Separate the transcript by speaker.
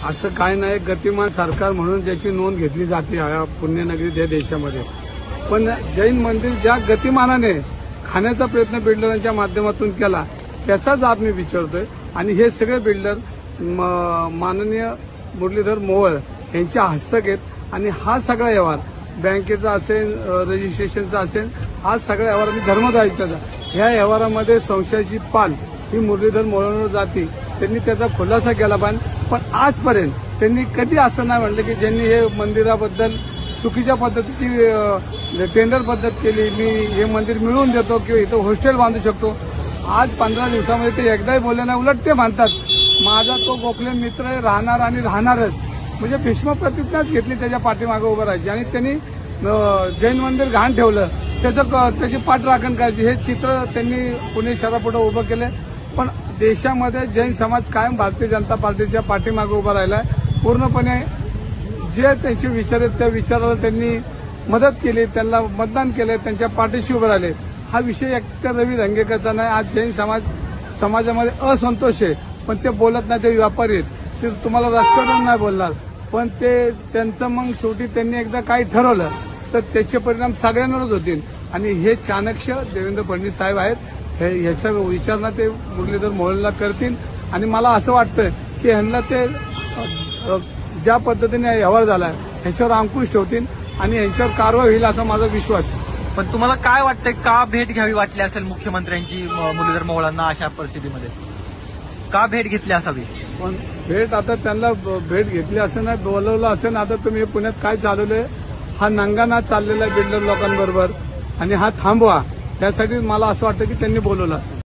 Speaker 1: असं काय नाही, गतिमान सरकार म्हणून ज्याची नोंद घेतली जाते या पुण्यनगरीत या देशामध्ये. पण जैन मंदिर ज्या गतिमानाने खाण्याचा प्रयत्न बिल्डरांच्या माध्यमातून केला त्याचाच आज मी विचारतोय. आणि हे सगळे बिल्डर माननीय मुरलीधर मोहोळ यांच्या हस्तक आहेत. आणि हा सगळा व्यवहार बँकेचा असेल, रजिस्ट्रेशनचा असेल, हा सगळा व्यवहार आणि धर्मदायित्वाचा, ह्या व्यवहारामध्ये संशयाची पाल ही मुरलीधर मोहोळांवर जाती. त्यांनी त्याचा खुलासा केला पाहिजे. पण आजपर्यंत त्यांनी कधी असं नाही म्हटलं की ज्यांनी हे मंदिराबद्दल चुकीच्या पद्धतीची टेंडर पद्धत केली, मी हे मंदिर मिळवून देतो किंवा इथं हॉस्टेल बांधू शकतो. आज 15 दिवसामध्ये ते एकदाही बोलले नाही. उलट ते म्हणतात माझा तो गोखले मित्र आहे, राहणार आणि राहणारच. म्हणजे भीष्म प्रतिज्ञाच घेतली त्याच्या पाठीमागे उभं राहायची. आणि त्यांनी जैन मंदिर घाण ठेवलं, त्याची पाठराखण करायची. हे चित्र त्यांनी पुणे शहरापुढे उभं केलं. पण देशामध्ये जैन समाज कायम भारतीय जनता पार्टीच्या पाठीमागे उभा राहिलाय. पूर्णपणे जे त्यांचे विचार आहेत त्या विचाराला त्यांनी मदत केली, त्यांना मतदान केलं, त्यांच्या पाठीशी उभे राहिले. हा विषय एकट्या रवी धंगेकरचा नाही. आज जैन समाजामध्ये असंतोष आहे. पण ते बोलत नाही, ते व्यापारी आहेत. ते तुम्हाला रस्त्यावरून नाही बोलणार. पण ते त्यांचं मग शेवटी त्यांनी एकदा काही ठरवलं तर त्याचे परिणाम सगळ्यांवरच होतील. आणि हे चाणक्य देवेंद्र फडणवीस साहेब आहेत. ह्याचा विचारणा ते मुरलीधर मोहोळला करतील. आणि मला असं वाटतं की ह्यांना ते ज्या पद्धतीने व्यवहार झाला ह्याच्यावर अंकुश ठेवतील आणि ह्यांच्यावर कारवाई होईल असा माझा विश्वास.
Speaker 2: पण तुम्हाला काय वाटतंय, का भेट घ्यावी वाटली असेल मुख्यमंत्र्यांची मुरलीधर मोहोळांना अशा परिस्थितीमध्ये? का भेट घेतली असावी?
Speaker 1: पण भेट आता त्यांना भेट घेतली असं नाही, बोलवलं असं. आता तुम्ही पुण्यात काय चालवलंय, हा नंगानाच चाललेला आहे बिल्डर लोकांबरोबर आणि हा थांबवा. त्यासाठी मला असं वाटतं की त्यांनी बोलवलं असेल.